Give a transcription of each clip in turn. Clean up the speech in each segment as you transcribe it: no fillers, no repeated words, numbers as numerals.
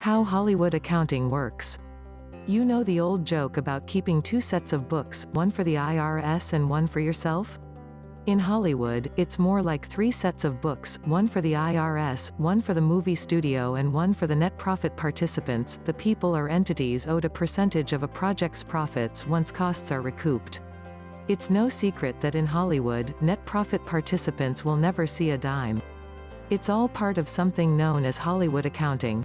How Hollywood accounting works. You know the old joke about keeping two sets of books, one for the IRS and one for yourself? In Hollywood, it's more like three sets of books, one for the IRS, one for the movie studio and one for the net profit participants. The people or entities owed a percentage of a project's profits once costs are recouped. It's no secret that in Hollywood, net profit participants will never see a dime. It's all part of something known as Hollywood accounting.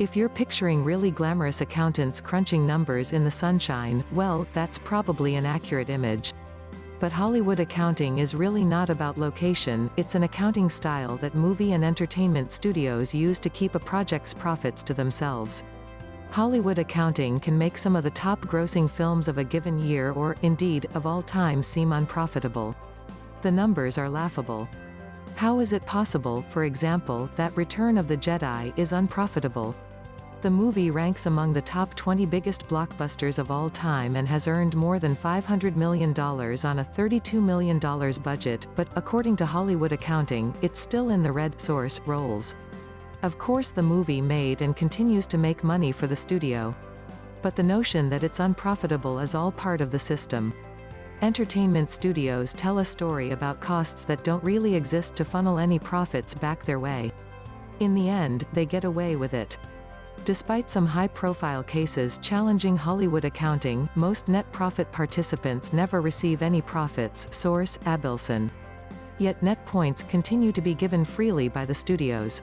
If you're picturing really glamorous accountants crunching numbers in the sunshine, well, that's probably an accurate image. But Hollywood accounting is really not about location, it's an accounting style that movie and entertainment studios use to keep a project's profits to themselves. Hollywood accounting can make some of the top-grossing films of a given year or, indeed, of all time seem unprofitable. The numbers are laughable. How is it possible, for example, that Return of the Jedi is unprofitable? The movie ranks among the top 20 biggest blockbusters of all time and has earned more than $500 million on a $32 million budget, but, according to Hollywood accounting, it's still in the red. Source, rolls. Of course the movie made and continues to make money for the studio. But the notion that it's unprofitable is all part of the system. Entertainment studios tell a story about costs that don't really exist to funnel any profits back their way. In the end, they get away with it. Despite some high-profile cases challenging Hollywood accounting, most net profit participants never receive any profits. Source, Abelson. Yet net points continue to be given freely by the studios.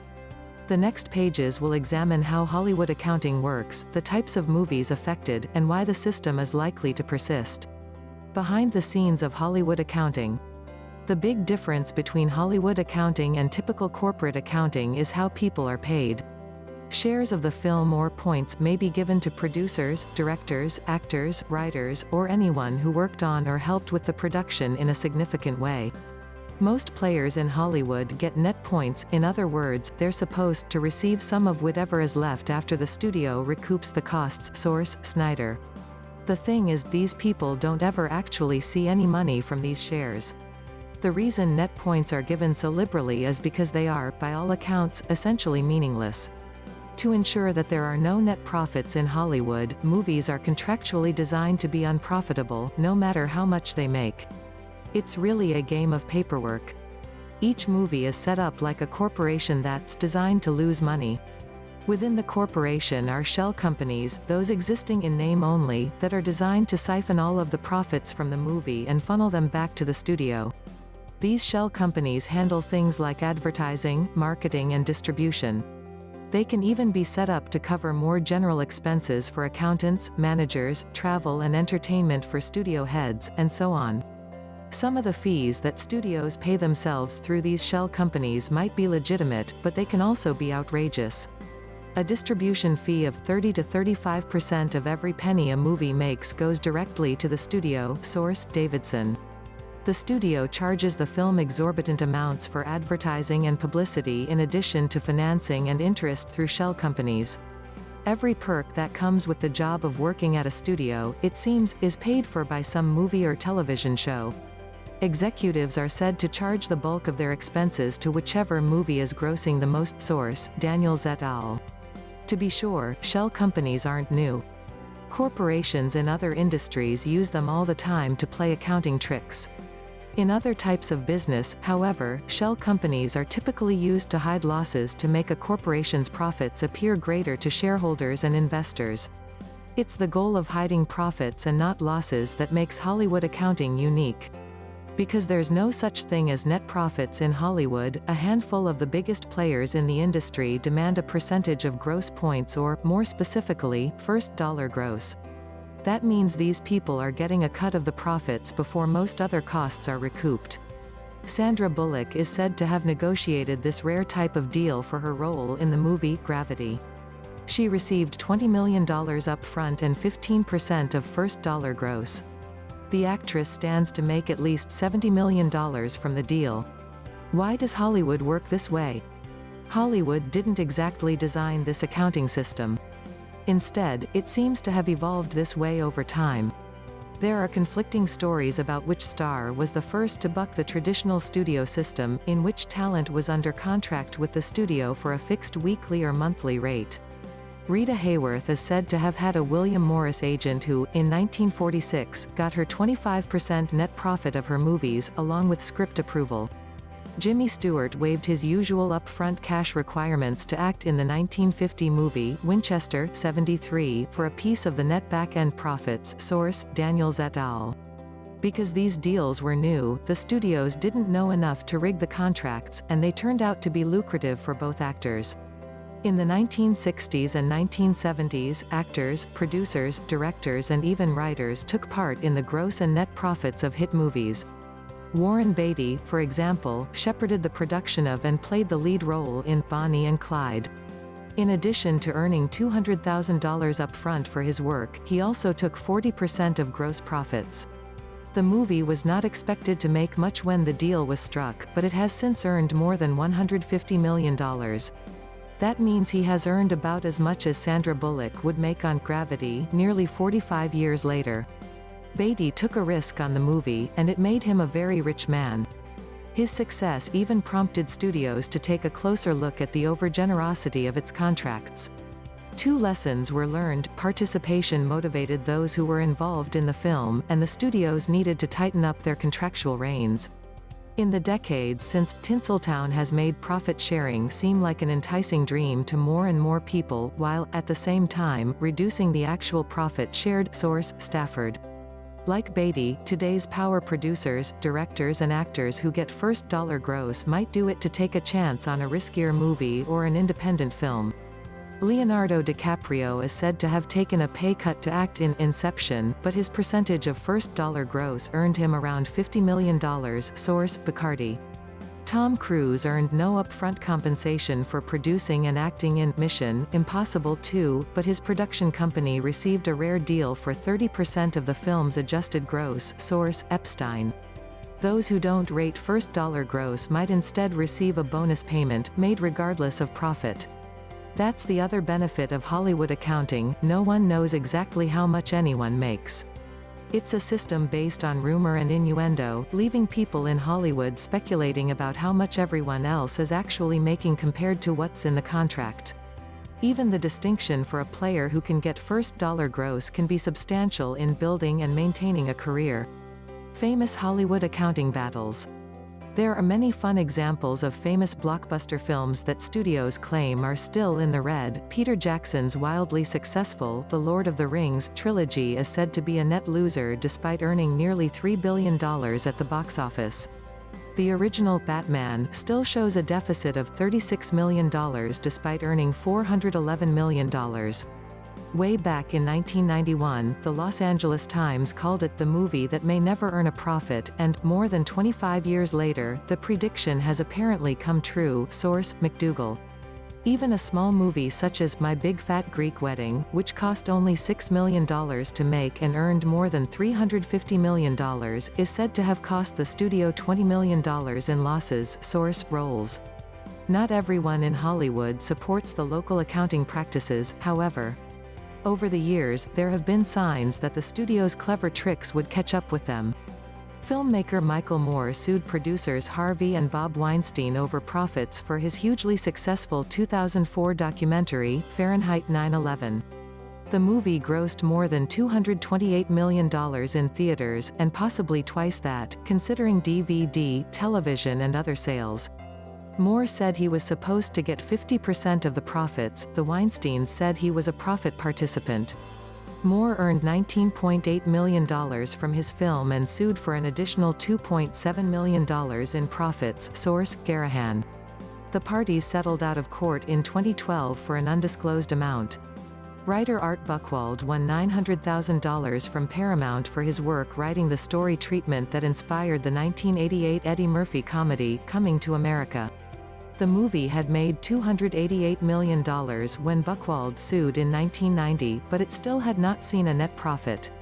The next pages will examine how Hollywood accounting works, the types of movies affected, and why the system is likely to persist. Behind the scenes of Hollywood accounting. The big difference between Hollywood accounting and typical corporate accounting is how people are paid. Shares of the film or points may be given to producers, directors, actors, writers, or anyone who worked on or helped with the production in a significant way. Most players in Hollywood get net points, in other words, they're supposed to receive some of whatever is left after the studio recoups the costs. Source, Snyder. The thing is, these people don't ever actually see any money from these shares. The reason net points are given so liberally is because they are, by all accounts, essentially meaningless. To ensure that there are no net profits in Hollywood, movies are contractually designed to be unprofitable, no matter how much they make. It's really a game of paperwork. Each movie is set up like a corporation that's designed to lose money. Within the corporation are shell companies, those existing in name only, that are designed to siphon all of the profits from the movie and funnel them back to the studio. These shell companies handle things like advertising, marketing and distribution. They can even be set up to cover more general expenses for accountants, managers, travel and entertainment for studio heads, and so on. Some of the fees that studios pay themselves through these shell companies might be legitimate, but they can also be outrageous. A distribution fee of 30 to 35% of every penny a movie makes goes directly to the studio. Source, Davidson. The studio charges the film exorbitant amounts for advertising and publicity in addition to financing and interest through shell companies. Every perk that comes with the job of working at a studio, it seems, is paid for by some movie or television show. Executives are said to charge the bulk of their expenses to whichever movie is grossing the most. Source, Daniels et al. To be sure, shell companies aren't new. Corporations in other industries use them all the time to play accounting tricks. In other types of business, however, shell companies are typically used to hide losses to make a corporation's profits appear greater to shareholders and investors. It's the goal of hiding profits and not losses that makes Hollywood accounting unique. Because there's no such thing as net profits in Hollywood, a handful of the biggest players in the industry demand a percentage of gross points or, more specifically, first dollar gross. That means these people are getting a cut of the profits before most other costs are recouped. Sandra Bullock is said to have negotiated this rare type of deal for her role in the movie Gravity. She received $20 million up front and 15% of first dollar gross. The actress stands to make at least $70 million from the deal. Why does Hollywood work this way? Hollywood didn't exactly design this accounting system. Instead, it seems to have evolved this way over time. There are conflicting stories about which star was the first to buck the traditional studio system, in which talent was under contract with the studio for a fixed weekly or monthly rate. Rita Hayworth is said to have had a William Morris agent who, in 1946, got her 25% net profit of her movies, along with script approval. Jimmy Stewart waived his usual upfront cash requirements to act in the 1950 movie, Winchester, 73, for a piece of the net back-end profits. Source, Daniels et al. Because these deals were new, the studios didn't know enough to rig the contracts, and they turned out to be lucrative for both actors. In the 1960s and 1970s, actors, producers, directors and even writers took part in the gross and net profits of hit movies. Warren Beatty, for example, shepherded the production of and played the lead role in Bonnie and Clyde. In addition to earning $200,000 up front for his work, he also took 40% of gross profits. The movie was not expected to make much when the deal was struck, but it has since earned more than $150 million. That means he has earned about as much as Sandra Bullock would make on Gravity, nearly 45 years later. Beatty took a risk on the movie, and it made him a very rich man. His success even prompted studios to take a closer look at the overgenerosity of its contracts. 2 lessons were learned: participation motivated those who were involved in the film, and the studios needed to tighten up their contractual reins. In the decades since, Tinseltown has made profit sharing seem like an enticing dream to more and more people, while, at the same time, reducing the actual profit shared. Source, Stafford. Like Beatty, today's power producers, directors and actors who get first dollar gross might do it to take a chance on a riskier movie or an independent film. Leonardo DiCaprio is said to have taken a pay cut to act in Inception, but his percentage of first dollar gross earned him around $50 million. Source, Bacardi. Tom Cruise earned no upfront compensation for producing and acting in Mission Impossible 2, but his production company received a rare deal for 30% of the film's adjusted gross. Source, Epstein. Those who don't rate first dollar gross might instead receive a bonus payment, made regardless of profit. That's the other benefit of Hollywood accounting: no one knows exactly how much anyone makes. It's a system based on rumor and innuendo, leaving people in Hollywood speculating about how much everyone else is actually making compared to what's in the contract. Even the distinction for a player who can get first dollar gross can be substantial in building and maintaining a career. Famous Hollywood accounting battles. There are many fun examples of famous blockbuster films that studios claim are still in the red. Peter Jackson's wildly successful The Lord of the Rings trilogy is said to be a net loser despite earning nearly $3 billion at the box office. The original Batman still shows a deficit of $36 million despite earning $411 million. Way back in 1991, the Los Angeles Times called it the movie that may never earn a profit, and, more than 25 years later, the prediction has apparently come true. Source, McDougal. Even a small movie such as My Big Fat Greek Wedding, which cost only $6 million to make and earned more than $350 million, is said to have cost the studio $20 million in losses. Source, Rolls. Not everyone in Hollywood supports the local accounting practices, however. Over the years, there have been signs that the studio's clever tricks would catch up with them. Filmmaker Michael Moore sued producers Harvey and Bob Weinstein over profits for his hugely successful 2004 documentary, Fahrenheit 9/11. The movie grossed more than $228 million in theaters, and possibly twice that, considering DVD, television and other sales. Moore said he was supposed to get 50% of the profits. The Weinsteins said he was a profit participant. Moore earned $19.8 million from his film and sued for an additional $2.7 million in profits. Source, Garahan. The parties settled out of court in 2012 for an undisclosed amount. Writer Art Buchwald won $900,000 from Paramount for his work writing the story treatment that inspired the 1988 Eddie Murphy comedy, Coming to America. The movie had made $288 million when Buchwald sued in 1990, but it still had not seen a net profit.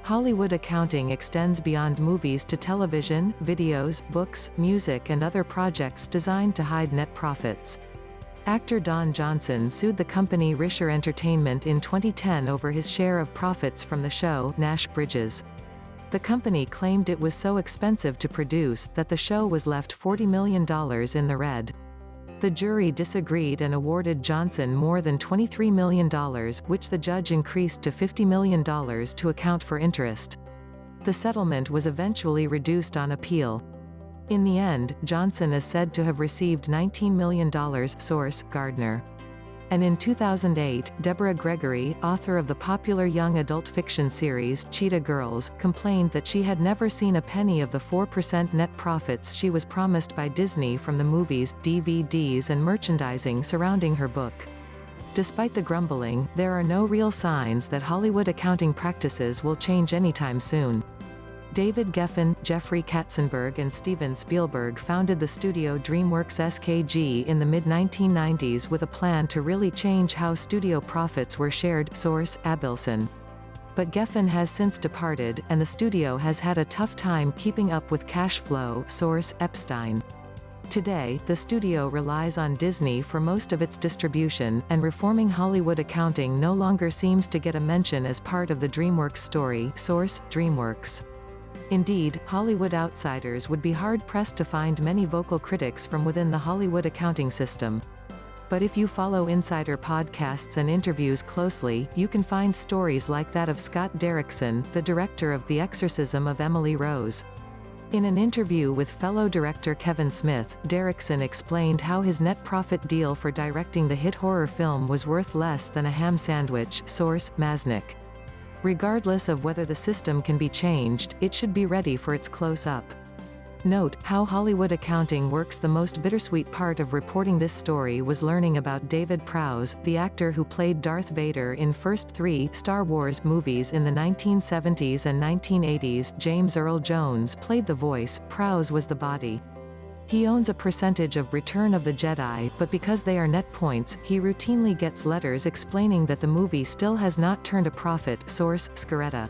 Hollywood accounting extends beyond movies to television, videos, books, music and other projects designed to hide net profits. Actor Don Johnson sued the company Risher Entertainment in 2010 over his share of profits from the show, Nash Bridges. The company claimed it was so expensive to produce, that the show was left $40 million in the red. The jury disagreed and awarded Johnson more than $23 million, which the judge increased to $50 million to account for interest. The settlement was eventually reduced on appeal. In the end, Johnson is said to have received $19 million. Source: Gardner. And in 2008, Deborah Gregory, author of the popular young adult fiction series Cheetah Girls, complained that she had never seen a penny of the 4% net profits she was promised by Disney from the movies, DVDs and merchandising surrounding her book. Despite the grumbling, there are no real signs that Hollywood accounting practices will change anytime soon. David Geffen, Jeffrey Katzenberg and Steven Spielberg founded the studio DreamWorks SKG in the mid-1990s with a plan to really change how studio profits were shared. Source: Abelson. But Geffen has since departed, and the studio has had a tough time keeping up with cash flow. Source: Epstein. Today, the studio relies on Disney for most of its distribution, and reforming Hollywood accounting no longer seems to get a mention as part of the DreamWorks story. Source: DreamWorks. Indeed, Hollywood outsiders would be hard-pressed to find many vocal critics from within the Hollywood accounting system. But if you follow insider podcasts and interviews closely, you can find stories like that of Scott Derrickson, the director of The Exorcism of Emily Rose. In an interview with fellow director Kevin Smith, Derrickson explained how his net profit deal for directing the hit horror film was worth less than a ham sandwich. Source: Masnick. Regardless of whether the system can be changed, it should be ready for its close-up. Note how Hollywood accounting works. The most bittersweet part of reporting this story was learning about David Prowse, the actor who played Darth Vader in first 3 Star Wars movies in the 1970s and 1980s. James Earl Jones played the voice, Prowse was the body. He owns a percentage of Return of the Jedi, but because they are net points, he routinely gets letters explaining that the movie still has not turned a profit. Source: Scaretta.